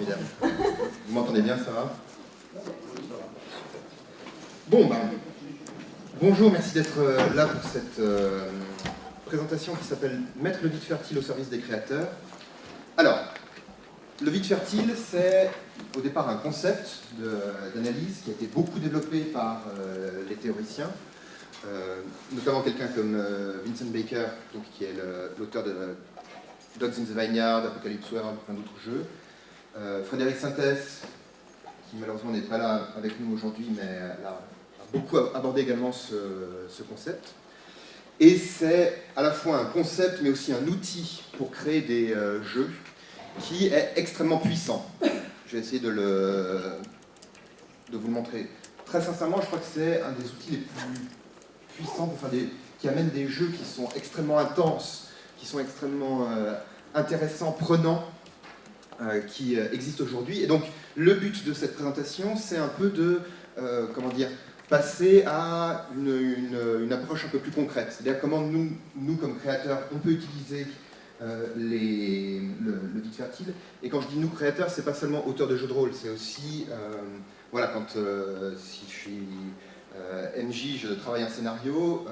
Formidable. Vous m'entendez bien, ça va? Bon, bonjour, merci d'être là pour cette présentation qui s'appelle « Mettre le vide fertile au service des créateurs ». Alors, le vide fertile, c'est au départ un concept d'analyse qui a été beaucoup développé par les théoriciens, notamment quelqu'un comme Vincent Baker, donc, qui est l'auteur de Dogs in the Vineyard, Apocalypse World, plein d'autres jeux. Frédéric Sintès, qui malheureusement n'est pas là avec nous aujourd'hui, mais a beaucoup abordé également ce concept. Et c'est à la fois un concept, mais aussi un outil pour créer des jeux qui est extrêmement puissant. Je vais essayer de vous le montrer. Très sincèrement, je crois que c'est un des outils les plus puissants qui amène des jeux qui sont extrêmement intenses, qui sont extrêmement intéressants, prenants, qui existent aujourd'hui. Et donc, le but de cette présentation, c'est un peu de, passer à une approche un peu plus concrète. C'est-à-dire comment nous, comme créateurs, on peut utiliser le vide fertile. Et quand je dis nous, créateurs, c'est pas seulement auteur de jeux de rôle, c'est aussi, si je suis MJ, je travaille un scénario,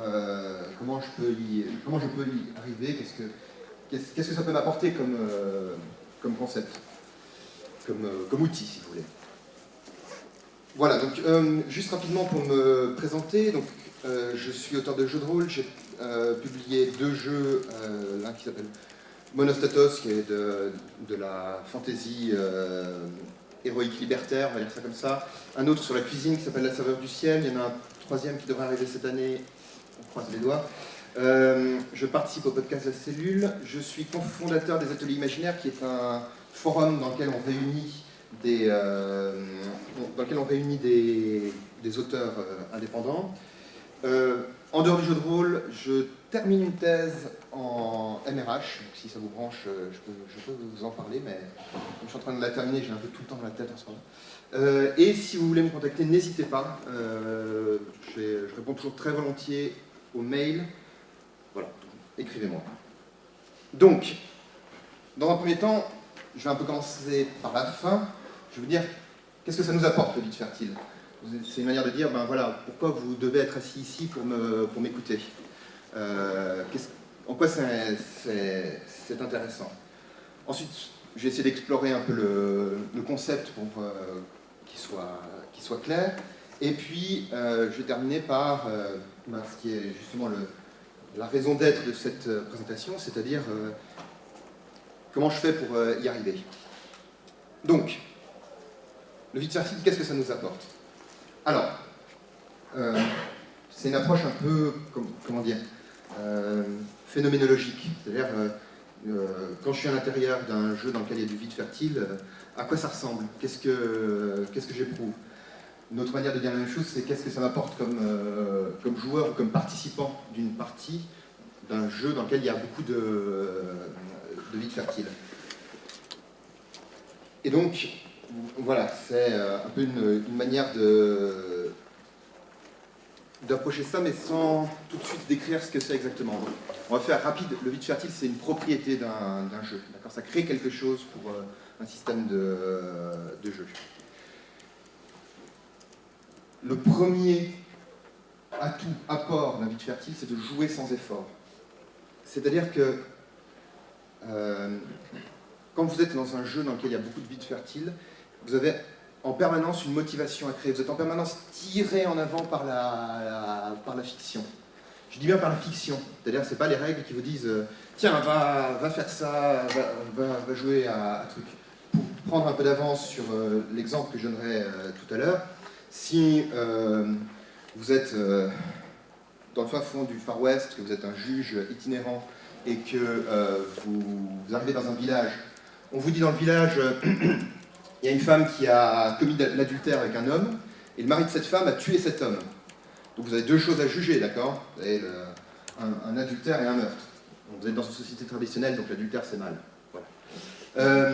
comment je peux y arriver, qu'est-ce que ça peut m'apporter comme concept, comme outil, si vous voulez. Voilà, donc juste rapidement pour me présenter, donc, je suis auteur de jeux de rôle, j'ai publié 2 jeux, l'un qui s'appelle Monostatos, qui est de la fantasy héroïque libertaire, on va dire ça comme ça, un autre sur la cuisine qui s'appelle La Saveur du Ciel, il y en a un 3e qui devrait arriver cette année, on croise les doigts. Je participe au podcast La Cellule, je suis cofondateur des Ateliers Imaginaires, qui est un forum dans lequel on réunit des auteurs indépendants. En dehors du jeu de rôle, je termine une thèse en MRH, donc si ça vous branche, je peux vous en parler, mais comme je suis en train de la terminer, j'ai un peu tout le temps dans la tête en ce moment. Et si vous voulez me contacter, n'hésitez pas, je réponds toujours très volontiers aux mails. Voilà, écrivez-moi. Donc, dans un premier temps, je vais un peu commencer par la fin. Je veux dire, qu'est-ce que ça nous apporte, le vide fertile? C'est une manière de dire, ben voilà, pourquoi vous devez être assis ici pour m'écouter. En quoi c'est intéressant. Ensuite, je vais essayer d'explorer un peu le concept pour qu'il soit clair. Et puis, je vais terminer par ce qui est justement la raison d'être de cette présentation, c'est-à-dire comment je fais pour y arriver. Donc, le vide fertile, qu'est-ce que ça nous apporte? Alors, c'est une approche un peu, phénoménologique. C'est-à-dire, quand je suis à l'intérieur d'un jeu dans lequel il y a du vide fertile, à quoi ça ressemble? Qu'est-ce que j'éprouve? Une autre manière de dire la même chose, c'est qu'est-ce que ça m'apporte comme joueur ou comme participant d'une partie d'un jeu dans lequel il y a beaucoup de vide fertile. Et donc, voilà, c'est un peu une manière d'approcher ça, mais sans tout de suite décrire ce que c'est exactement. Donc, on va faire rapide. Le vide fertile, c'est une propriété d'un jeu. Ça crée quelque chose pour un système de jeu. Le premier apport d'un vide fertile, c'est de jouer sans effort. C'est-à-dire que quand vous êtes dans un jeu dans lequel il y a beaucoup de vide fertile, vous avez en permanence une motivation à créer. Vous êtes en permanence tiré en avant par la fiction. Je dis bien par la fiction. C'est-à-dire que ce n'est pas les règles qui vous disent tiens, va faire ça, va jouer à truc. Pour prendre un peu d'avance sur l'exemple que je donnerai tout à l'heure, si vous êtes dans le fin fond du Far West, que vous êtes un juge itinérant et que vous arrivez dans un village, on vous dit dans le village il y a une femme qui a commis l'adultère avec un homme, et le mari de cette femme a tué cet homme. Donc vous avez 2 choses à juger, d'accord? Vous avez un adultère et un meurtre. Donc vous êtes dans une société traditionnelle, donc l'adultère c'est mal. Voilà.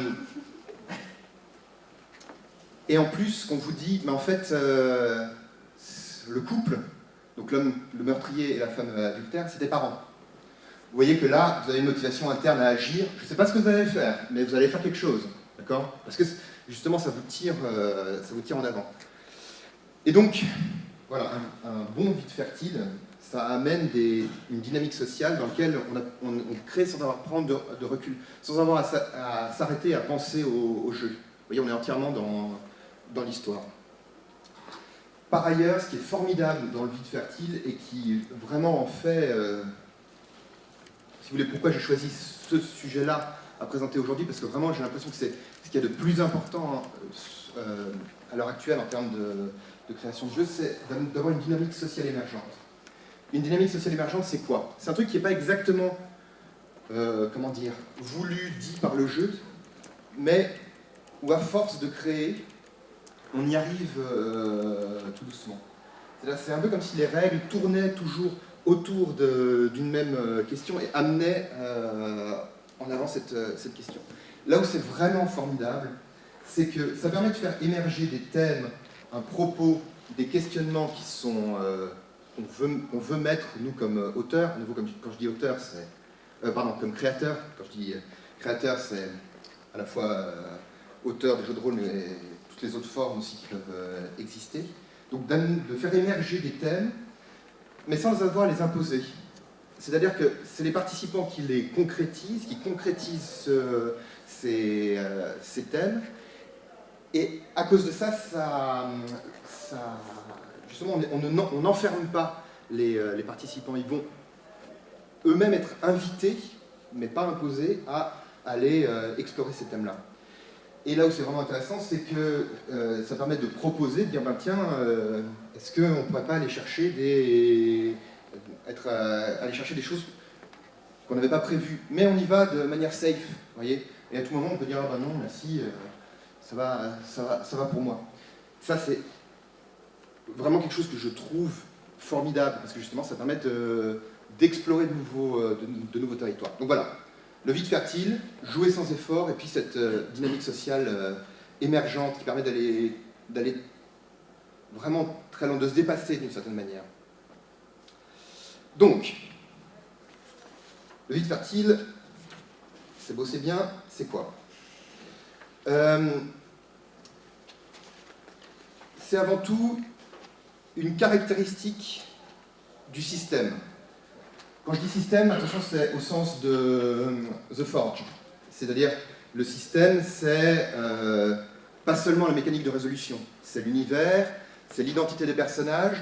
Et en plus, on vous dit, mais en fait, le couple, donc l'homme, le meurtrier et la femme adultère, c'est des parents. Vous voyez que là, vous avez une motivation interne à agir. Je ne sais pas ce que vous allez faire, mais vous allez faire quelque chose. D'accord? Parce que Justement, ça vous tire en avant. Et donc, voilà, un bon vide fertile, ça amène une dynamique sociale dans laquelle on crée sans avoir à prendre de recul, sans avoir à s'arrêter à penser au jeu. Vous voyez, on est entièrement dans l'histoire. Par ailleurs, ce qui est formidable dans le vide fertile et qui vraiment en fait, si vous voulez, pourquoi j'ai choisi ce sujet-là à présenter aujourd'hui, parce que vraiment j'ai l'impression que c'est ce qu'il y a de plus important à l'heure actuelle en termes de création de jeux, c'est d'avoir une dynamique sociale émergente. Une dynamique sociale émergente, c'est quoi? C'est un truc qui n'est pas exactement, comment dire, voulu, dit par le jeu, mais où à force de créer, on y arrive tout doucement. C'est un peu comme si les règles tournaient toujours autour d'une même question et amenaient en avant cette question. Là où c'est vraiment formidable, c'est que ça permet de faire émerger des thèmes, un propos, des questionnements qui sont qu'on veut mettre, nous, comme auteurs. À nouveau, quand je dis auteur, c'est... pardon, comme créateur. Quand je dis créateur, c'est à la fois auteur des jeux de rôle, mais toutes les autres formes aussi qui peuvent exister. Donc de faire émerger des thèmes, mais sans avoir à les imposer. C'est-à-dire que c'est les participants qui les concrétisent, qui concrétisent ces thèmes, et à cause de ça, justement, on n'enferme pas les participants. Ils vont eux-mêmes être invités, mais pas imposés, à aller explorer ces thèmes-là. Et là où c'est vraiment intéressant, c'est que ça permet de proposer, de dire, ben, tiens, est-ce qu'on ne pourrait pas aller chercher aller chercher des choses qu'on n'avait pas prévues, mais on y va de manière safe, vous voyez. Et à tout moment, on peut dire, ah ben non, merci, ça va pour moi. Ça, c'est vraiment quelque chose que je trouve formidable, parce que justement, ça permet d'explorer de nouveaux territoires. Donc voilà, le vide fertile, jouer sans effort, et puis cette dynamique sociale émergente qui permet d'aller vraiment très loin, de se dépasser d'une certaine manière. Donc, le vide fertile, c'est beau, c'est bien, c'est quoi? C'est avant tout une caractéristique du système. Quand je dis système, attention, c'est au sens de The Forge. C'est-à-dire, le système, c'est pas seulement la mécanique de résolution, c'est l'univers, c'est l'identité des personnages.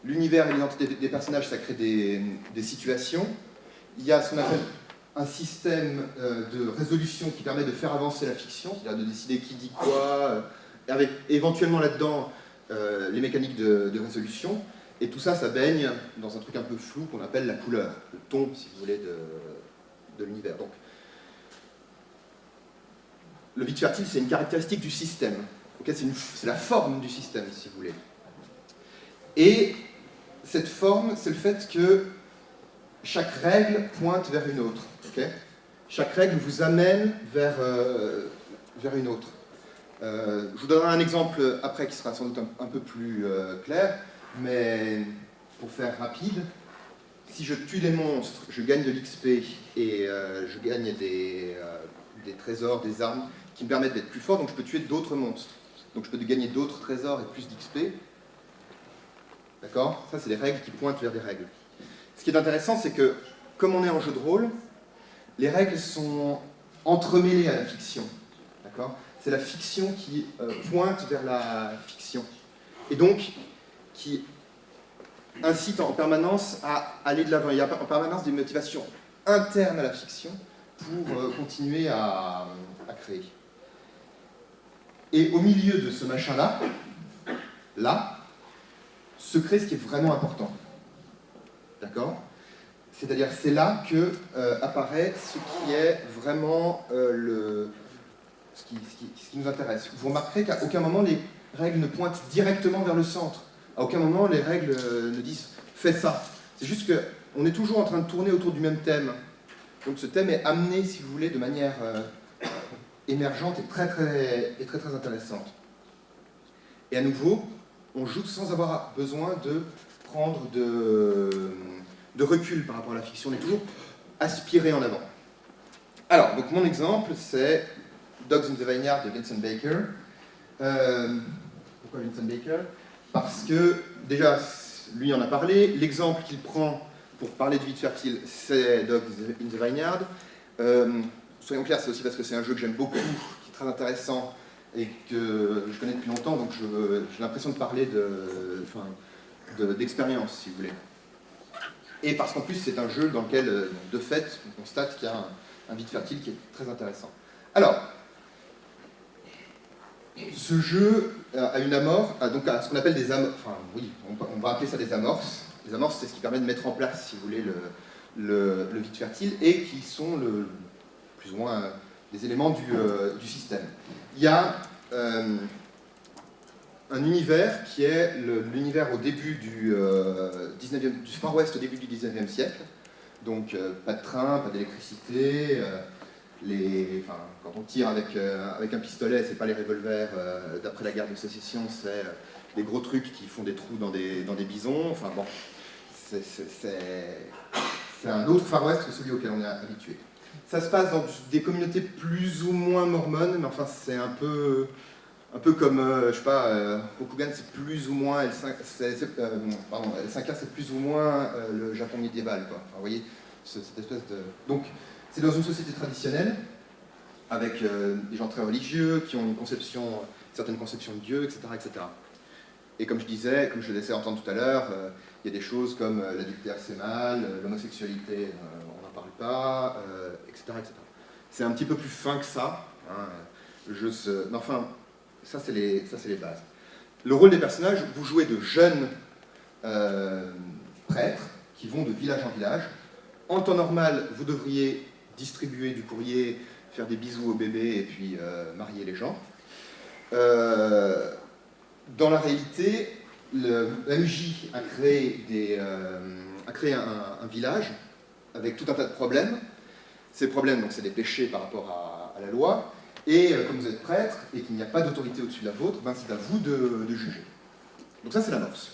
L'univers et l'identité des personnages, ça crée des situations. Il y a ce qu'on appelle un système de résolution qui permet de faire avancer la fiction, c'est-à-dire de décider qui dit quoi, avec éventuellement là-dedans les mécaniques de résolution. Et tout ça, ça baigne dans un truc un peu flou qu'on appelle la couleur, le ton, si vous voulez, de l'univers. Donc, le vide fertile, c'est une caractéristique du système. Okay, c'est la forme du système, si vous voulez. Et cette forme, c'est le fait que chaque règle pointe vers une autre. Okay, chaque règle vous amène vers une autre. Je vous donnerai un exemple après qui sera sans doute un peu plus clair, mais pour faire rapide, si je tue des monstres, je gagne de l'XP et je gagne des trésors, des armes qui me permettent d'être plus fort, donc je peux tuer d'autres monstres. Donc je peux gagner d'autres trésors et plus d'XP. D'accord? Ça, c'est des règles qui pointent vers des règles. Ce qui est intéressant, c'est que, comme on est en jeu de rôle, les règles sont entremêlées à la fiction. D'accord? C'est la fiction qui pointe vers la fiction. Et donc, qui incite en permanence à aller de l'avant. Il y a en permanence des motivations internes à la fiction pour continuer à créer. Et au milieu de ce machin-là, se crée ce qui est vraiment important. D'accord? C'est-à-dire, c'est là que apparaît ce qui est vraiment ce qui nous intéresse. Vous remarquerez qu'à aucun moment les règles ne pointent directement vers le centre. À aucun moment les règles ne disent « fais ça ». C'est juste qu'on est toujours en train de tourner autour du même thème. Donc ce thème est amené, si vous voulez, de manière émergente et très intéressante. Et à nouveau, on joue sans avoir besoin de prendre de recul par rapport à la fiction. On est toujours aspiré en avant. Alors, donc mon exemple, c'est Dogs in the Vineyard de Vincent Baker. Pourquoi Vincent Baker? Parce que, déjà, lui en a parlé, l'exemple qu'il prend pour parler de vide fertile, c'est Dogs in the Vineyard. Soyons clairs, c'est aussi parce que c'est un jeu que j'aime beaucoup, qui est très intéressant, et que je connais depuis longtemps, donc j'ai l'impression de parler d'expérience, si vous voulez. Et parce qu'en plus, c'est un jeu dans lequel, de fait, on constate qu'il y a un vide fertile qui est très intéressant. Alors, ce jeu a une amorce, donc à ce qu'on appelle des amorces, enfin oui, on va appeler ça des amorces. Les amorces, c'est ce qui permet de mettre en place, si vous voulez, le vide fertile, et qui sont plus ou moins des éléments du système. Il y a un univers qui est l'univers au début du Far West, au début du 19e siècle. Donc pas de train, pas d'électricité, quand on tire avec un pistolet, c'est pas les revolvers d'après la guerre de sécession, c'est des gros trucs qui font des trous dans des bisons. Enfin bon, c'est un autre Far West que celui auquel on est habitué. Ça se passe dans des communautés plus ou moins mormones, mais enfin c'est un peu comme, je sais pas, Rokugan c'est plus ou moins, L5K c'est plus ou moins le Japon médiéval, quoi. Enfin, vous voyez, cette espèce de... Donc, c'est dans une société traditionnelle, avec des gens très religieux, qui ont une certaine conception de Dieu, etc., etc. Et comme je disais, comme je le laissais entendre tout à l'heure, il y a des choses comme l'adultère c'est mal, l'homosexualité on n'en parle pas, etc., etc. C'est un petit peu plus fin que ça. Hein. Mais enfin, ça c'est les bases. Le rôle des personnages, vous jouez de jeunes prêtres qui vont de village en village. En temps normal, vous devriez distribuer du courrier, faire des bisous aux bébés et puis marier les gens. Dans la réalité, le MJ a créé un village avec tout un tas de problèmes. Ces problèmes, donc, c'est des péchés par rapport à la loi. Et comme vous êtes prêtre et qu'il n'y a pas d'autorité au-dessus de la vôtre, ben, c'est à vous de juger. Donc ça, c'est l'amorce.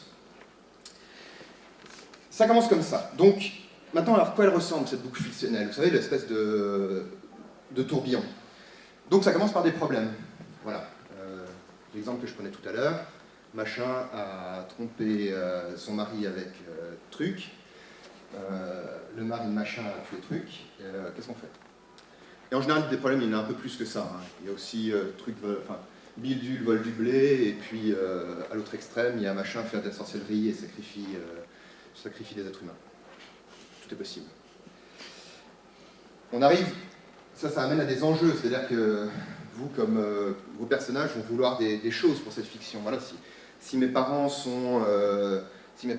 Ça commence comme ça. Donc, maintenant, alors, à quoi elle ressemble, cette boucle fictionnelle? Vous savez, l'espèce de tourbillon. Donc, ça commence par des problèmes. Voilà. L'exemple que je prenais tout à l'heure. Machin a trompé son mari avec Truc. Le mari de Machin a tué Truc. Qu'est-ce qu'on fait? Et en général, des problèmes, il y en a un peu plus que ça. Hein. Il y a aussi Bildu, le vol du blé, et puis à l'autre extrême, il y a Machin faire de la sorcellerie et sacrifie des êtres humains. Tout est possible. On arrive, ça amène à des enjeux, c'est-à-dire que vous, comme vos personnages, vont vouloir des choses pour cette fiction. Voilà, si mes parents sont une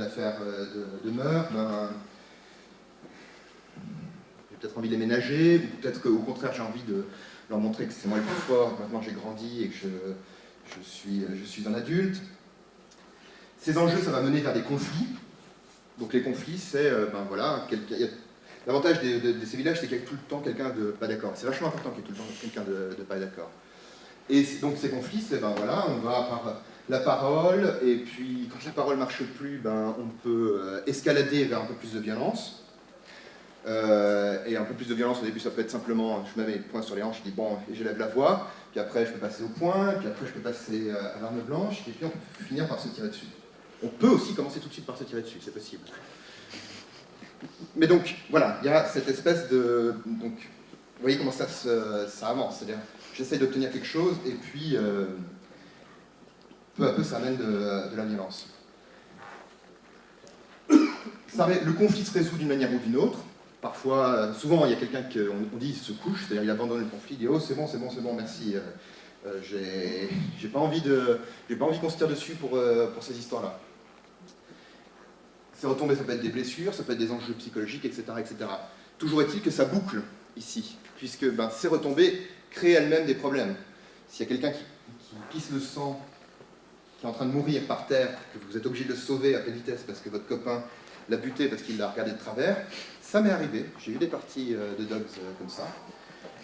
affaire de meurtre, ben, j'ai peut-être envie de les ménager, peut-être qu'au contraire j'ai envie de leur montrer que c'est moi le plus fort, que maintenant j'ai grandi et que je suis un adulte. Ces enjeux, ça va mener vers des conflits. Donc les conflits, c'est, l'avantage de ces villages, c'est qu'il y a tout le temps quelqu'un de pas d'accord. C'est vachement important qu'il y ait tout le temps quelqu'un de pas d'accord. Et donc ces conflits, c'est, on va par la parole, et puis quand la parole ne marche plus, on peut escalader vers un peu plus de violence. Et un peu plus de violence au début, ça peut être simplement, je mets mes poings sur les hanches, je dis bon, et j'élève la voix, puis après je peux passer au poing, puis après je peux passer à l'arme blanche, et puis on peut finir par se tirer dessus. On peut aussi commencer tout de suite par se tirer dessus, c'est possible. Mais donc, voilà, il y a cette espèce de... Donc, vous voyez comment ça avance, c'est-à-dire, j'essaie d'obtenir quelque chose, et puis, peu à peu, ça amène de la violence. Le conflit se résout d'une manière ou d'une autre. Parfois, souvent, il y a quelqu'un qu'on dit se couche, c'est-à-dire il abandonne le conflit, il dit « Oh, c'est bon, merci, j'ai pas envie qu'on se tire dessus pour ces histoires-là. » Ces retombées, ça peut être des blessures, ça peut être des enjeux psychologiques, etc. etc. Toujours est-il que ça boucle ici, puisque ces retombées créent elles-mêmes des problèmes. S'il y a quelqu'un qui pisse le sang, qui est en train de mourir par terre, que vous êtes obligé de le sauver à pleine vitesse parce que votre copain l'a buté parce qu'il l'a regardé de travers, ça m'est arrivé, j'ai eu des parties de Dogs comme ça,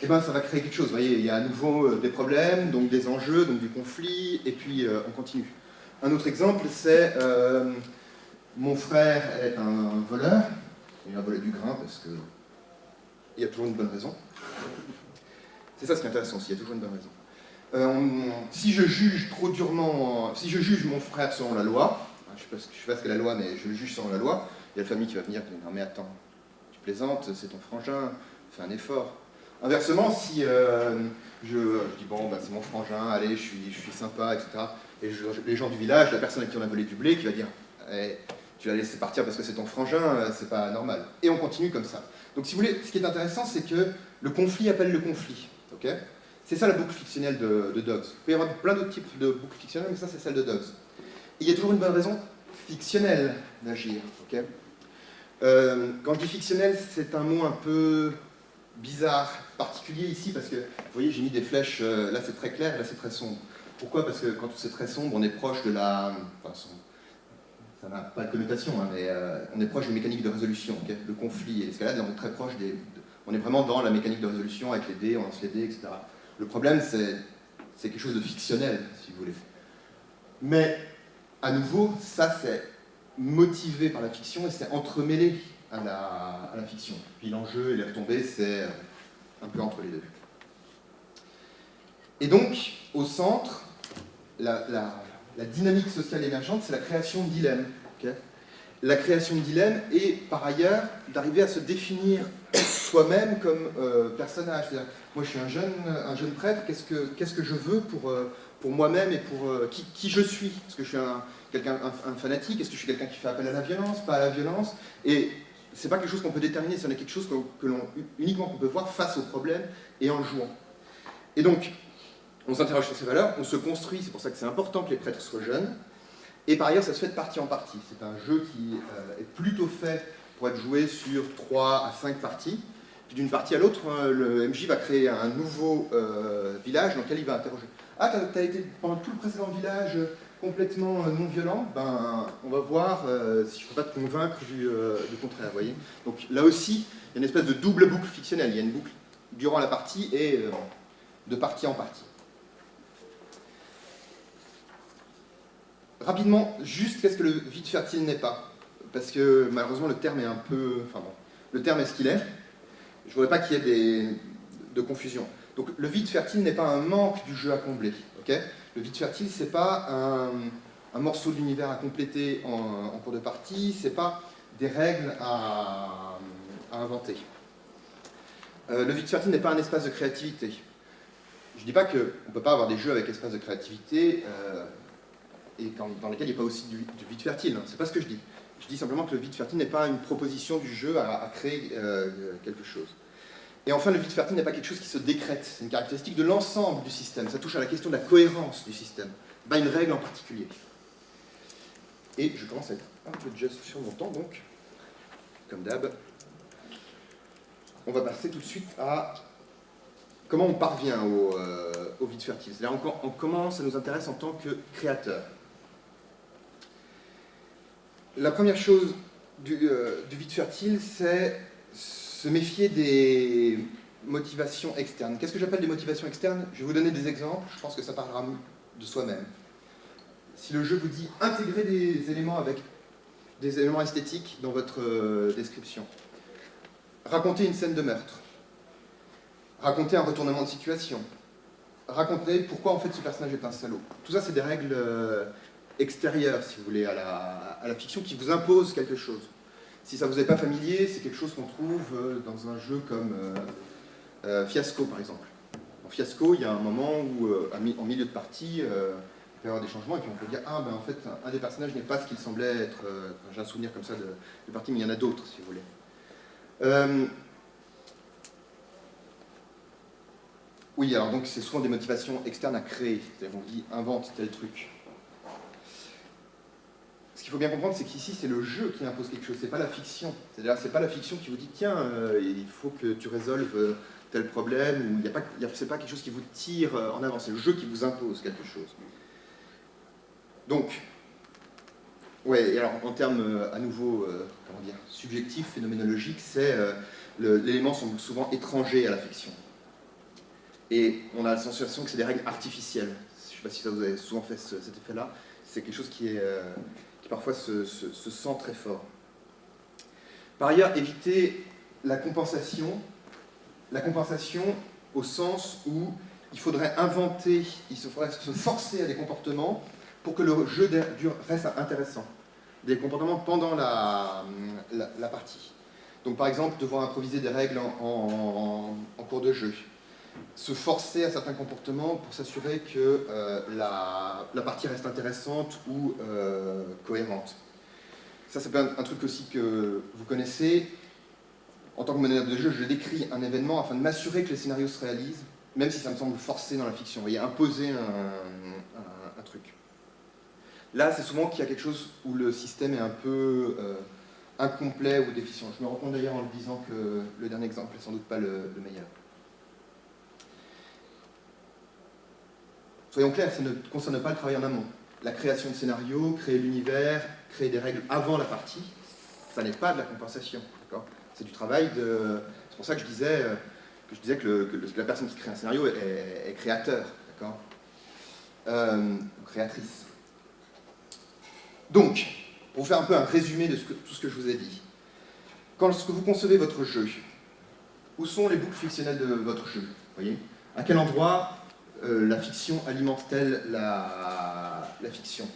et ça va créer quelque chose, vous voyez, il y a à nouveau des problèmes, donc des enjeux, donc du conflit, et puis on continue. Un autre exemple, c'est mon frère est un voleur, il a volé du grain parce que il y a toujours une bonne raison. C'est ça ce qui est intéressant, s'il y a toujours une bonne raison. Si je juge trop durement, si je juge mon frère selon la loi, je ne sais pas ce qu'est la loi, mais je le juge selon la loi, il y a la famille qui va venir et dire non mais attends, tu plaisantes, c'est ton frangin, fais un effort. Inversement, si je dis bon, bah, c'est mon frangin, allez, je suis sympa, etc. Et les gens du village, la personne à qui on a volé du blé, qui va dire hey, tu l'as laissé partir parce que c'est ton frangin, c'est pas normal. Et on continue comme ça. Donc si vous voulez, ce qui est intéressant, c'est que le conflit appelle le conflit. Okay, c'est ça la boucle fictionnelle de Dogs. Il peut y avoir plein d'autres types de boucles fictionnelles, mais ça c'est celle de Dogs. Et il y a toujours une bonne raison fictionnelle d'agir. Okay, quand je dis fictionnel, c'est un mot un peu bizarre, particulier ici, parce que, vous voyez, j'ai mis des flèches, là c'est très clair, là c'est très sombre. Pourquoi? Parce que quand c'est très sombre, on est proche de la... Enfin, ça n'a pas de connotation, hein, mais on est proche des mécaniques de résolution. Okay, le conflit et l'escalade, on est très proche des... On est vraiment dans la mécanique de résolution avec les dés, on lance les dés, etc. Le problème, c'est quelque chose de fictionnel, si vous voulez. Mais, à nouveau, ça c'est motivé par la fiction et c'est entremêlé à la fiction. Puis l'enjeu et les retombées, c'est un peu entre les deux. Et donc, au centre, la dynamique sociale émergente, c'est la création de dilemmes. Okay, la création de dilemmes et, par ailleurs, d'arriver à se définir soi-même comme personnage. C'est-à-dire, moi je suis un jeune prêtre, qu'est-ce que je veux pour moi-même et pour qui je suis? Est-ce que je suis un fanatique? Est-ce que je suis quelqu'un qui fait appel à la violence, pas à la violence? Et c'est pas quelque chose qu'on peut déterminer, c'est quelque chose uniquement qu'on peut voir face au problème et en le jouant. Et donc, on s'interroge sur ces valeurs, on se construit, c'est pour ça que c'est important que les prêtres soient jeunes, et par ailleurs ça se fait de partie en partie. C'est un jeu qui est plutôt fait pour être joué sur 3 à 5 parties, puis d'une partie à l'autre, le MJ va créer un nouveau village dans lequel il va interroger. Ah, t'as été pendant tout le précédent village complètement non violent, ben, on va voir si je ne peux pas te convaincre du contraire, vous voyez. Donc là aussi, il y a une espèce de double boucle fictionnelle. Il y a une boucle durant la partie et de partie en partie. Rapidement, juste qu'est-ce que le vide fertile n'est pas? Parce que malheureusement le terme est un peu... Enfin bon, le terme est ce qu'il est. Je ne voudrais pas qu'il y ait de confusion. Donc le vide fertile n'est pas un manque du jeu à combler. Okay, le vide fertile, c'est pas un morceau de l'univers à compléter en cours de partie, c'est pas des règles à inventer. Le vide fertile n'est pas un espace de créativité. Je ne dis pas qu'on ne peut pas avoir des jeux avec espace de créativité et dans lesquels il n'y a pas aussi du vide fertile. C'est pas ce que je dis. Je dis simplement que le vide fertile n'est pas une proposition du jeu à créer quelque chose. Et enfin, le vide fertile n'est pas quelque chose qui se décrète. C'est une caractéristique de l'ensemble du système. Ça touche à la question de la cohérence du système, pas une règle en particulier. Et je commence à être un peu juste sur mon temps, donc, comme d'hab, on va passer tout de suite à comment on parvient au vide fertile. C'est-à-dire en comment ça nous intéresse en tant que créateur. La première chose du vide fertile, c'est se méfier des motivations externes. Qu'est-ce que j'appelle des motivations externes? Je vais vous donner des exemples, je pense que ça parlera de soi-même. Si le jeu vous dit intégrer des éléments avec des éléments esthétiques dans votre description, raconter une scène de meurtre, raconter un retournement de situation, raconter pourquoi en fait ce personnage est un salaud. Tout ça c'est des règles extérieures, si vous voulez, à la fiction qui vous imposent quelque chose. Si ça ne vous est pas familier, c'est quelque chose qu'on trouve dans un jeu comme Fiasco, par exemple. Dans Fiasco, il y a un moment où, en milieu de partie, il peut y avoir des changements, et puis on peut dire « Ah, ben en fait, un des personnages n'est pas ce qu'il semblait être. » J'ai un souvenir comme ça de partie, mais il y en a d'autres, si vous voulez. Oui, alors donc c'est souvent des motivations externes à créer. C'est-à-dire qu'on dit « Invente tel truc ». Ce qu'il faut bien comprendre, c'est qu'ici, c'est le jeu qui impose quelque chose, c'est pas la fiction. C'est-à-dire, c'est pas la fiction qui vous dit, tiens, il faut que tu résolves tel problème, ou c'est pas quelque chose qui vous tire en avant, c'est le jeu qui vous impose quelque chose. Donc, ouais, et alors en termes à nouveau, comment dire, subjectifs, phénoménologiques, c'est l'élément sont souvent étrangers à la fiction. Et on a la sensation que c'est des règles artificielles. Je ne sais pas si ça vous avez souvent fait cet effet-là. C'est quelque chose qui parfois se sent très fort. Par ailleurs, éviter la compensation. La compensation, au sens où il faudrait inventer, il faudrait se forcer à des comportements pour que le jeu reste intéressant. Des comportements pendant la partie. Donc par exemple, devoir improviser des règles en cours de jeu. Se forcer à certains comportements pour s'assurer que la partie reste intéressante ou cohérente. Ça, c'est un truc aussi que vous connaissez. En tant que meneur de jeu, je décris un événement afin de m'assurer que les scénarios se réalisent, même si ça me semble forcé dans la fiction. Vous voyez, imposer un truc. Là, c'est souvent qu'il y a quelque chose où le système est un peu incomplet ou déficient. Je me rends compte d'ailleurs en le disant que le dernier exemple n'est sans doute pas le meilleur. Soyons clairs, ça ne concerne pas le travail en amont. La création de scénarios, créer l'univers, créer des règles avant la partie, ça n'est pas de la compensation. C'est du travail de... C'est pour ça que je disais que la personne qui crée un scénario est créateur, d'accord, créatrice. Donc, pour vous faire un peu un résumé de tout ce que je vous ai dit, quand vous concevez votre jeu, où sont les boucles fictionnelles de votre jeu, voyez ? À quel endroit la fiction alimente-t-elle la fiction?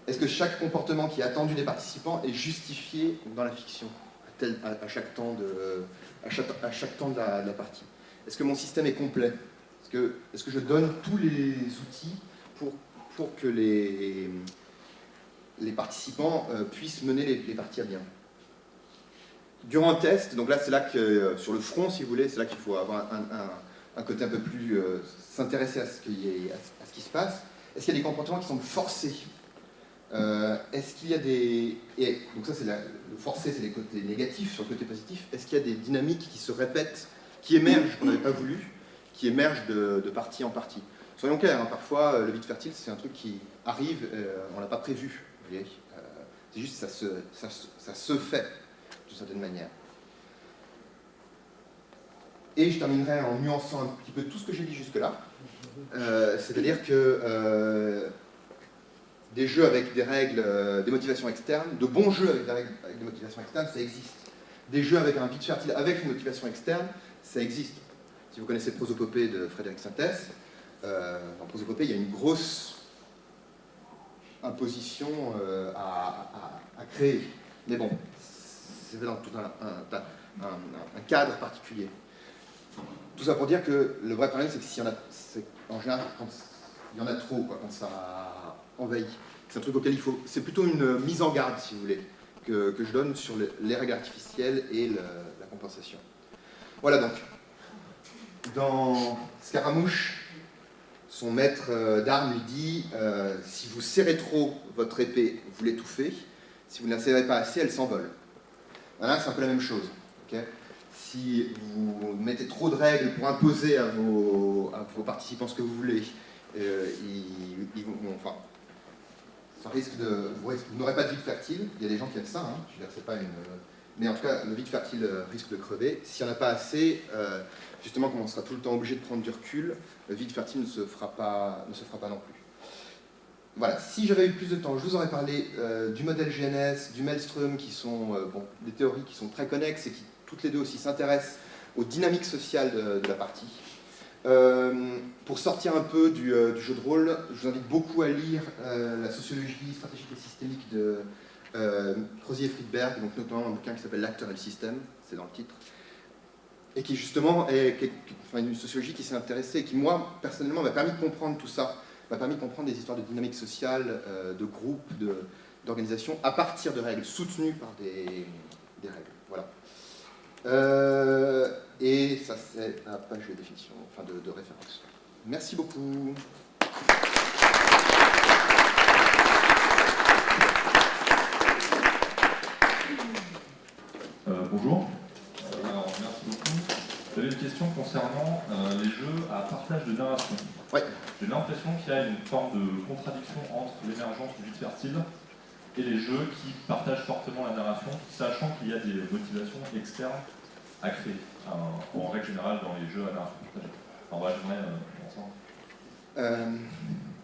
Est-ce que chaque comportement qui est attendu des participants est justifié dans la fiction à chaque temps de la partie? Est-ce que mon système est complet? Est-ce que je donne tous les outils pour que les participants puissent mener les parties à bien? Durant un test, donc là c'est là que sur le front, si vous voulez, c'est là qu'il faut avoir un côté un peu plus s'intéresser à ce qui se passe. Est-ce qu'il y a des comportements qui semblent forcés? Est-ce qu'il y a des... donc ça, le forcé, c'est les côtés négatifs. Sur le côté positif, est-ce qu'il y a des dynamiques qui se répètent, qui émergent, qu'on n'avait pas voulu, qui émergent de partie en partie? Soyons clairs, hein, parfois, le vide fertile, c'est un truc qui arrive, on ne l'a pas prévu. Vous voyez, c'est juste ça se fait, d'une certaine manière. Et je terminerai en nuançant un petit peu tout ce que j'ai dit jusque-là. C'est-à-dire que des jeux avec des règles, des motivations externes, de bons jeux avec des règles, avec des motivations externes, ça existe. Des jeux avec un vide fertile, avec une motivation externe, ça existe. Si vous connaissez Prosopopée de Frédéric Sintès, dans Prosopopée, il y a une grosse imposition à créer. Mais bon, c'est dans tout un cadre particulier. Tout ça pour dire que le vrai problème, c'est que s'il y en a, en général, quand il y en a trop, quand ça envahit, c'est un truc auquel il faut... C'est plutôt une mise en garde, si vous voulez, que je donne sur les règles artificielles et la compensation. Voilà donc. Dans Scaramouche, son maître d'armes lui dit si vous serrez trop votre épée, vous l'étouffez. Si vous ne la serrez pas assez, elle s'envole. Voilà, c'est un peu la même chose. Okay, si vous mettez trop de règles pour imposer à vos participants ce que vous voulez, enfin, ça risque de... Vous n'aurez pas de vide fertile. Il y a des gens qui aiment ça. Hein, je veux dire, c'est pas une... Mais en tout cas, le vide fertile risque de crever. S'il n'y en a pas assez, justement, comme on sera tout le temps obligé de prendre du recul, le vide fertile ne se fera pas non plus. Voilà, si j'avais eu plus de temps, je vous aurais parlé du modèle GNS, du Maelstrom, qui sont des théories qui sont très connexes et qui, toutes les deux aussi, s'intéressent aux dynamiques sociales de la partie. Pour sortir un peu du jeu de rôle, je vous invite beaucoup à lire la sociologie stratégique et systémique de Crozier et Friedberg, donc notamment un bouquin qui s'appelle L'acteur et le système, c'est dans le titre, et qui justement est une sociologie qui s'est intéressée et qui, moi, personnellement, m'a permis de comprendre tout ça, m'a permis de comprendre des histoires de dynamique sociale, de groupes, d'organisations, à partir de règles soutenues par des règles. Voilà. Et ça, c'est la page de définition, enfin de référence. Merci beaucoup. Bonjour. Alors, merci beaucoup. J'avais une question concernant les jeux à partage de narration. Ouais. J'ai l'impression qu'il y a une forme de contradiction entre l'émergence du vide fertile et les jeux qui partagent fortement la narration, sachant qu'il y a des motivations externes à créer, en règle générale, dans les jeux à narration partagée. En vrai, j'aimerais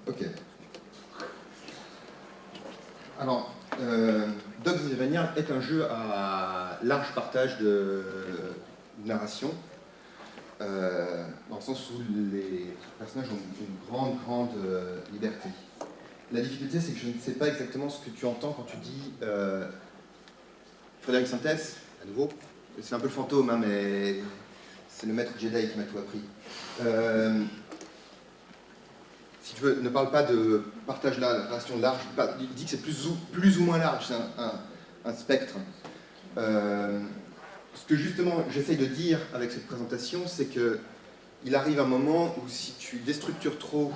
Ok. Alors, Dogs of Vanilla est un jeu à large partage de narration. dans le sens où les personnages ont une grande liberté. La difficulté, c'est que je ne sais pas exactement ce que tu entends quand tu dis Frédéric Sintès, à nouveau. C'est un peu le fantôme, hein, mais c'est le maître Jedi qui m'a tout appris. Si tu veux, ne parle pas de partage la relation large, il dit que c'est plus ou moins large, c'est un spectre. Ce que justement j'essaye de dire avec cette présentation, c'est qu'il arrive un moment où si tu déstructures trop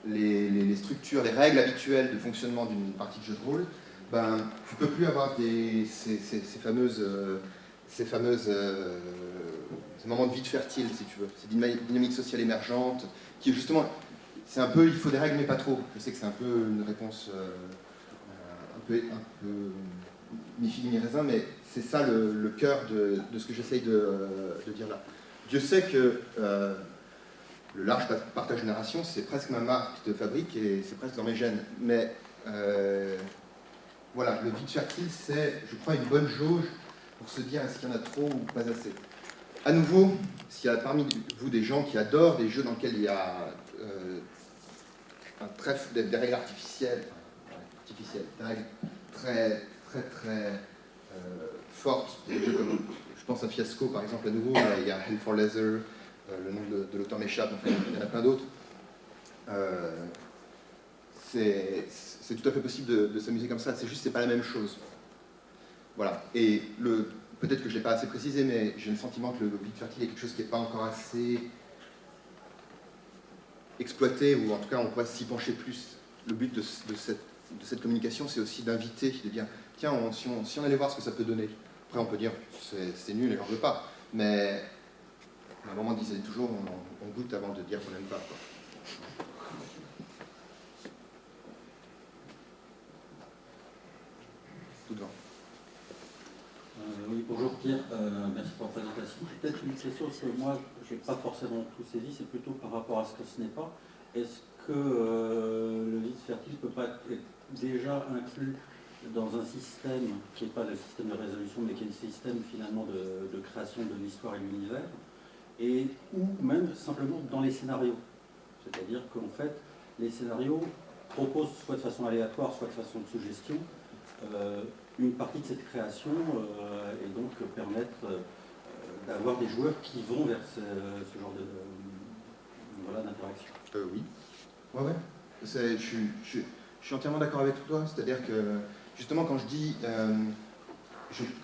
les structures, les règles habituelles de fonctionnement d'une partie de jeu de rôle, ben, tu ne peux plus avoir ces moments de vide fertile, si tu veux, ces dynamiques sociales émergentes, qui justement, c'est un peu, il faut des règles mais pas trop. Je sais que c'est un peu une réponse un peu ni fille ni raisin, mais c'est ça le cœur de ce que j'essaye de dire là. Dieu sait que le large partage de narration, c'est presque ma marque de fabrique et c'est presque dans mes gènes. Mais voilà, le vide fertile, c'est, je crois, une bonne jauge pour se dire est-ce qu'il y en a trop ou pas assez. À nouveau, s'il y a parmi vous des gens qui adorent des jeux dans lesquels il y a des règles artificielles, des règles très fortes, des jeux comme, je pense à Fiasco par exemple à nouveau, il y a Hell for Leather, le nom de l'auteur m'échappe, enfin, il y en a plein d'autres. C'est tout à fait possible de s'amuser comme ça, c'est juste c'est pas la même chose. Voilà, et peut-être que je ne l'ai pas assez précisé, mais j'ai le sentiment que le vide fertile est quelque chose qui n'est pas encore assez exploité, ou en tout cas on pourrait s'y pencher plus. Le but de cette communication, c'est aussi d'inviter, de dire, tiens, si on allait voir ce que ça peut donner. Après on peut dire, c'est nul et j'en veux pas, mais à un moment on disait toujours, on goûte avant de dire qu'on n'aime pas, quoi. Tout devant. Oui, bonjour Pierre, merci pour la présentation. J'ai peut-être une question, parce que moi, je n'ai pas forcément tout saisi, c'est plutôt par rapport à ce que ce n'est pas. Est-ce que le vide fertile ne peut pas être déjà inclus dans un système qui n'est pas le système de résolution, mais qui est le système finalement de création de l'histoire et de l'univers, ou même simplement dans les scénarios? C'est-à-dire qu'en fait, les scénarios proposent soit de façon aléatoire, soit de façon de suggestion, une partie de cette création et donc permettre d'avoir des joueurs qui vont vers ce genre d'interaction. Oui. Ouais. Je suis entièrement d'accord avec toi, c'est-à-dire que justement quand je dis que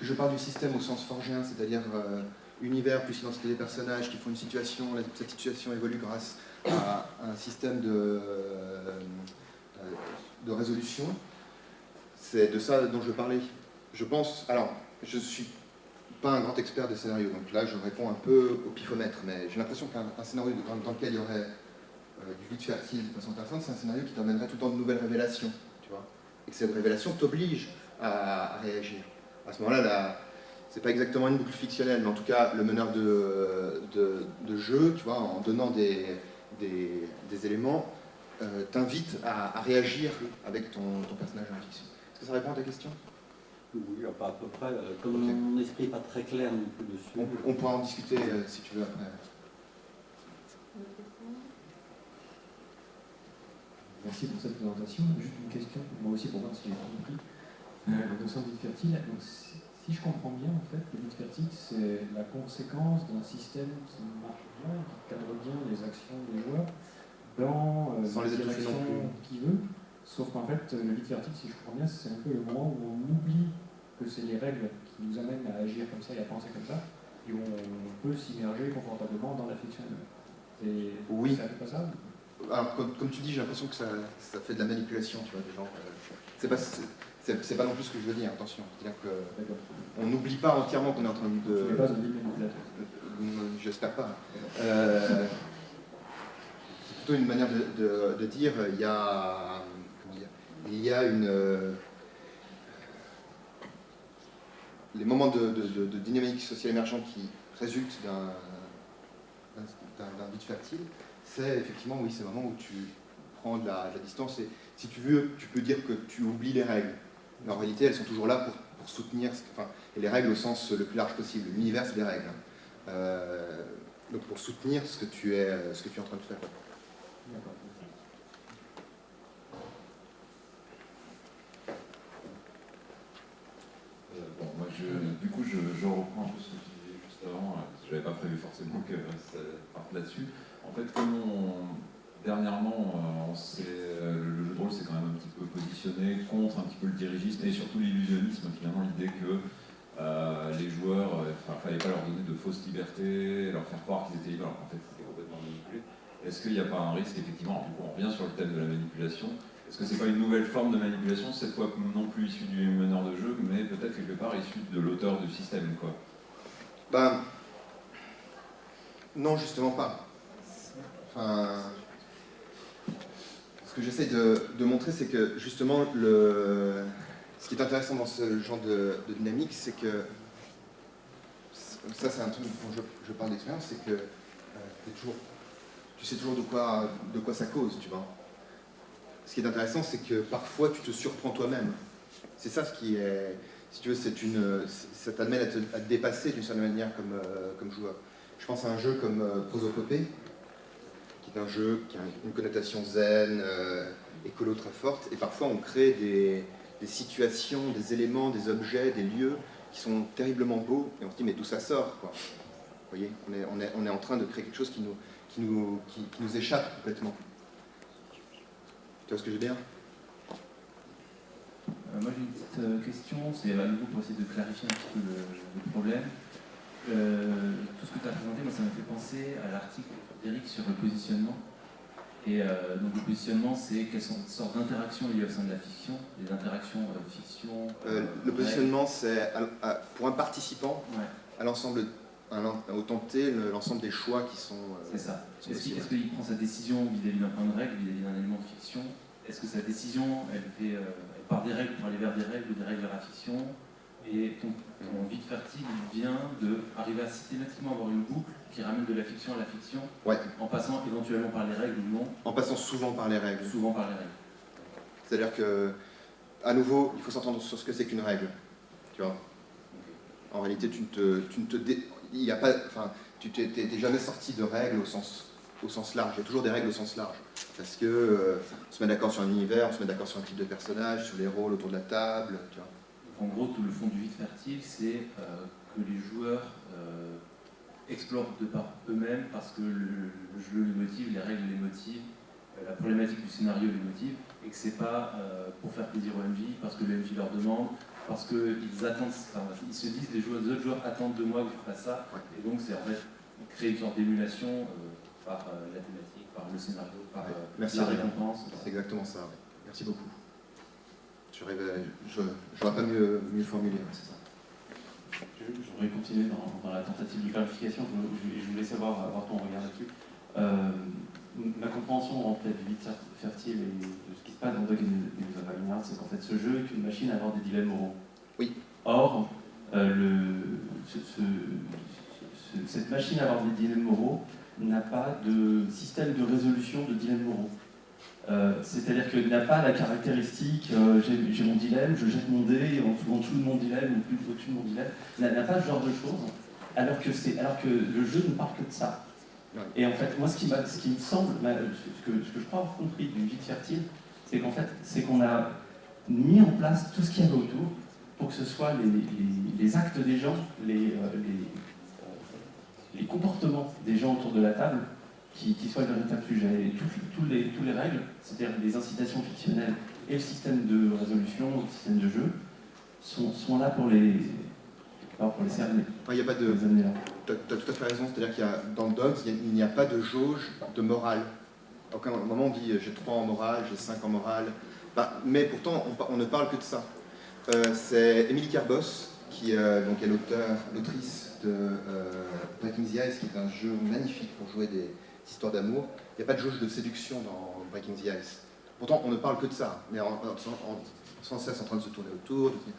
je parle du système au sens forgéen, c'est-à-dire univers plus identité des personnages qui font une situation, cette situation évolue grâce à un système de résolution. C'est de ça dont je parlais. Je pense, alors, je ne suis pas un grand expert des scénarios, donc là je réponds un peu au pifomètre, mais j'ai l'impression qu'un scénario dans lequel il y aurait du vide fertile de façon intéressante, c'est un scénario qui t'emmènerait tout le temps de nouvelles révélations, tu vois, et que cette révélation t'oblige à réagir. À ce moment-là, c'est pas exactement une boucle fictionnelle, mais en tout cas, le meneur de jeu, tu vois, en donnant des éléments, t'invite à réagir avec ton personnage en fiction. Est-ce que ça répond à ta question? Oui, pas à peu près. Comme mon esprit n'est pas très clair non plus dessus. On pourra en discuter si tu veux après. Merci pour cette présentation. Juste une question, moi aussi pour voir si j'ai compris. La notion de vide fertile, donc, si je comprends bien, en fait, le vide fertile, c'est la conséquence d'un système qui marche bien, qui cadre bien les actions des joueurs dans sans les direction qu'il veut. Sauf qu'en fait, le vide fertile, si je comprends bien, c'est un peu le moment où on oublie que c'est les règles qui nous amènent à agir comme ça et à penser comme ça, et où on peut s'immerger confortablement dans la fiction. Oui. C'est un peu pas ça? Alors, comme tu dis, j'ai l'impression que ça fait de la manipulation, tu vois, des gens. C'est pas non plus ce que je veux dire, attention. C'est-à-dire qu'on n'oublie pas entièrement qu'on est en train de... Tu n'es pas un vide manipulateur. J'espère pas. C'est plutôt une manière de dire, il y a les moments de dynamique sociale émergente qui résultent d'un vide fertile, c'est effectivement, oui, c'est le moment où tu prends de la distance et si tu veux, tu peux dire que tu oublies les règles. Mais en réalité, elles sont toujours là pour soutenir, et les règles au sens le plus large possible. L'univers, c'est des règles. Donc pour soutenir ce que tu es en train de faire. D'accord. Bon, moi, du coup, je reprends un peu ce que tu disais juste avant. Je n'avais pas prévu forcément que ça parte là-dessus. En fait, dernièrement, le jeu de rôle s'est quand même un petit peu positionné contre un petit peu le dirigisme et surtout l'illusionnisme, finalement, l'idée que les joueurs, fallait pas leur donner de fausses libertés, leur faire croire qu'ils étaient libres, alors qu'en fait, c'était complètement manipulé. Est-ce qu'il n'y a pas un risque, effectivement, du coup, on revient sur le thème de la manipulation. Est-ce que c'est pas une nouvelle forme de manipulation, cette fois non plus issue du meneur de jeu, mais peut-être quelque part issue de l'auteur du système, quoi? Ben, non, justement pas. Enfin, ce que j'essaie de montrer, c'est que justement, ce qui est intéressant dans ce genre de dynamique, c'est que, ça c'est un truc dont je parle d'expérience, c'est que tu sais toujours de quoi ça cause, tu vois. Ce qui est intéressant, c'est que parfois tu te surprends toi-même. C'est ça ce qui est, si tu veux, ça t'amène à te dépasser d'une certaine manière comme joueur. Je pense à un jeu comme Prosopopée, qui est un jeu qui a une connotation zen, écolo très forte, et parfois on crée des situations, des éléments, des objets, des lieux qui sont terriblement beaux, et on se dit mais d'où ça sort, quoi. Vous voyez, on est en train de créer quelque chose qui nous échappe complètement. Tu vois ce que je veux dire? Moi j'ai une petite question, c'est à nouveau pour essayer de clarifier un petit peu le problème. Tout ce que tu as présenté, moi ça m'a fait penser à l'article d'Eric sur le positionnement. Et donc le positionnement, c'est quelles sont les sortes d'interactions liées au sein de la fiction, des interactions fiction. Le positionnement, c'est pour un participant, Ouais. à l'ensemble, autant tenter l'ensemble des choix qui sont. C'est ça. Est-ce qu'il prend sa décision vis-à-vis d'un point de règle, vis-à-vis d'un élément de fiction? Est-ce que sa décision, elle part des règles pour aller vers des règles ou des règles vers la fiction? Et ton vide fertile vient d'arriver à systématiquement avoir une boucle qui ramène de la fiction à la fiction, Ouais. en passant éventuellement par les règles ou non? En passant souvent par les règles. Souvent par les règles. C'est-à-dire que, à nouveau, il faut s'entendre sur ce que c'est qu'une règle. Tu vois. En réalité, tu t'es jamais sorti de règles au sens large. Il y a toujours des règles au sens large. Parce que on se met d'accord sur un univers, on se met d'accord sur un type de personnage, sur les rôles autour de la table. Tu vois. En gros, tout le fond du vide fertile, c'est que les joueurs explorent de par eux-mêmes parce que le jeu les motive, les règles les motivent, la problématique du scénario les motive, et que c'est pas pour faire plaisir au MJ, parce que le MJ leur demande, parce qu'ils attendent, ils se disent, les autres joueurs attendent de moi que je fasse ça, et donc c'est en fait créer une sorte d'émulation par la thématique, par le scénario, par Merci, la Adrien. récompense. C'est exactement ça. Ouais. Merci beaucoup. J'aurais pas mieux formulé, ouais, c'est ça. J'aurais continué dans la tentative de clarification. Je voulais avoir ton regard là-dessus. Ma compréhension en fait, du vide fertile et de ce qui se passe dans Dog and the c'est qu'en fait ce jeu est une machine à avoir des dilemmes moraux. Oui. Or, cette machine à avoir des dilemmes moraux n'a pas de système de résolution de dilemmes moraux. C'est-à-dire qu'il n'a pas la caractéristique j'ai mon dilemme, je jette mon dé en dessous de mon dilemme ou plus au-dessus de mon dilemme. N'a pas ce genre de choses, alors que le jeu ne parle que de ça. Ouais. Et en fait, moi, ce qui me semble, ce que je crois avoir compris du vide fertile, c'est qu'en fait, c'est qu'on a mis en place tout ce qu'il y avait autour pour que ce soit les actes des gens, les comportements des gens autour de la table qui soient le véritable sujet. Et tous les règles, c'est-à-dire les incitations fictionnelles et le système de résolution, le système de jeu, sont là pour les cerner. Il n'y a pas de. Tu as tout à fait raison, c'est-à-dire qu'il y a, dans le Dogs, il n'y a pas de jauge de morale. À aucun moment on dit j'ai 3 en morale, j'ai 5 en morale. Mais pourtant, on ne parle que de ça. C'est Émilie Kerbos, qui donc est l'autrice de Breaking the Ice, qui est un jeu magnifique pour jouer des histoires d'amour. Il n'y a pas de jauge de séduction dans Breaking the Ice. Pourtant, on ne parle que de ça, mais sans cesse en train de se tourner autour, de dire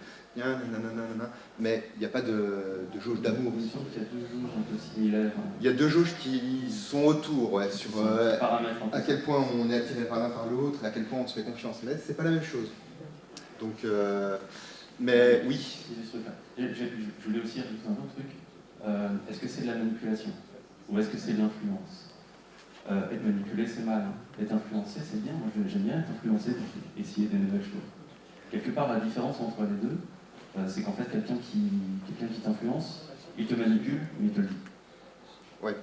mais il n'y a pas de jauge d'amour. Il me semble qu'il y a 2 jauges un peu similaires. Il y a 2 jauges qui sont autour, ouais, sur à quel point on est attiré par l'un par l'autre et à quel point on se fait confiance. Mais c'est pas la même chose. Donc, mais oui. Je voulais aussi rajouter un autre truc. Est-ce que c'est de la manipulation? ou est-ce que c'est l'influence? Être manipulé, c'est mal. Hein. Être influencé, c'est bien. Moi, j'aime bien être influencé pour essayer des nouvelles choses. Quelque part, la différence entre les deux, c'est qu'en fait, quelqu'un qui t'influence, il te manipule, mais il te le dit. Ouais,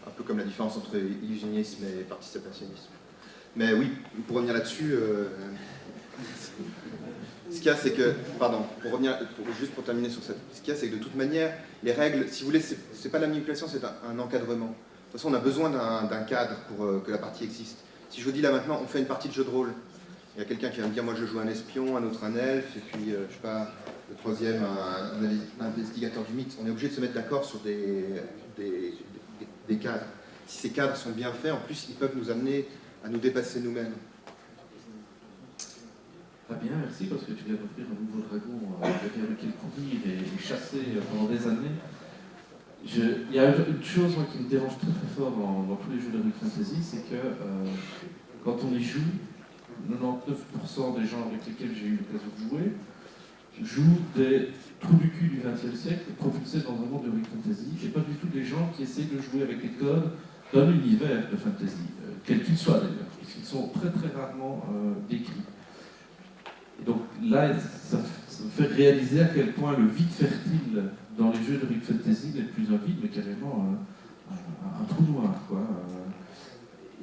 un peu comme la différence entre illusionnisme et participationnisme. Mais oui, pour revenir là-dessus, ce qu'il y a, c'est que, pardon, juste pour terminer sur cette, ce qu'il y a, c'est que de toute manière, les règles, si vous voulez, c'est pas de la manipulation, c'est un encadrement. De toute façon, on a besoin d'un cadre pour que la partie existe. Si je vous dis là maintenant, on fait une partie de jeu de rôle, il y a quelqu'un qui va me dire, moi je joue un espion, un autre un elfe, et puis, je sais pas, le troisième, un investigateur du mythe. On est obligé de se mettre d'accord sur des cadres. Si ces cadres sont bien faits, en plus, ils peuvent nous amener à nous dépasser nous-mêmes. Très bien, merci, parce que tu viens d'offrir un nouveau dragon avec lequel courir et chasser pendant des années. Il y a une chose moi, qui me dérange très très fort dans tous les jeux de Rick Fantasy, c'est que quand on y joue, 99% des gens avec lesquels j'ai eu l'occasion de jouer jouent des trous du cul du XXe siècle propulsés dans un monde de Rick Fantasy, et pas du tout des gens qui essaient de jouer avec les codes d'un univers de fantasy, quel qu'il soit d'ailleurs, parce qu'ils sont très très rarement décrits. Et donc là, ça me fait réaliser à quel point le vide fertile dans les jeux de Rick Fantasy n'est plus un vide, mais carrément un trou noir, quoi.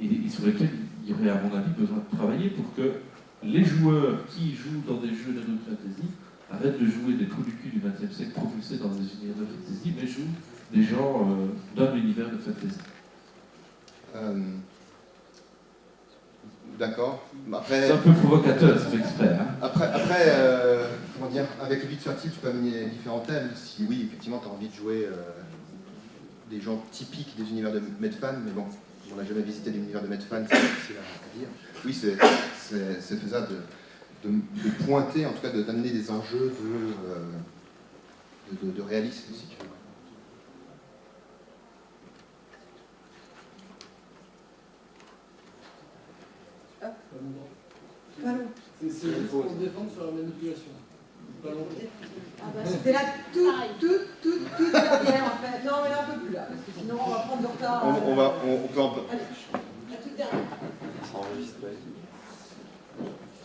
Et sur lequel il y aurait, à mon avis, besoin de travailler pour que les joueurs qui jouent dans des jeux de Rick Fantasy arrêtent de jouer des trous du cul du XXe siècle propulsés dans des univers de fantasy, mais jouent des gens d'un univers de fantasy. D'accord. Après, c'est un peu provocateur, c'est fait exprès. Hein. Après comment dire, avec le vide fertile, tu peux amener différents thèmes. Si oui, effectivement, tu as envie de jouer des gens typiques des univers de Medfan, mais bon, on n'a jamais visité l'univers de Medfan, c'est difficile à dire. Oui, c'est faisable de pointer, en tout cas d'amener des enjeux de réalisme, si tu veux. C'est juste pour se défendre sur la manipulation. Pas longtemps. Ah bah c'était la toute dernière en fait. Non mais là on peut plus là, parce que sinon on va prendre du retard. On peut un peu. Allez, la toute dernière.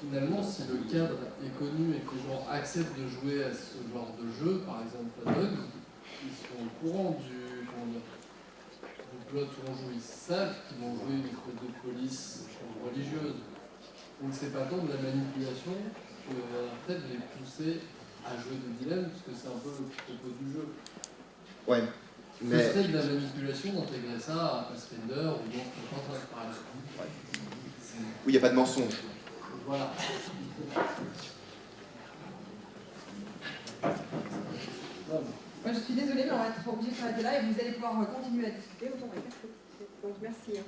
Finalement, si le cadre est connu et que les gens acceptent de jouer à ce genre de jeu, par exemple la Bugs, ils sont au courant du plot où on joue, ils savent qu'ils vont jouer une espèce de police religieuse. Donc c'est pas tant de la manipulation que peut-être les pousser à jouer des dilemmes, parce que c'est un peu le propos du jeu. Ouais. Mais... Ce serait de la manipulation d'intégrer ça à Pathfinder ou d'autres par exemple. Oui, il n'y a pas de mensonge. Voilà. Moi, je suis désolée, mais on va être obligé de s'arrêter là et vous allez pouvoir continuer à discuter autant. Donc merci.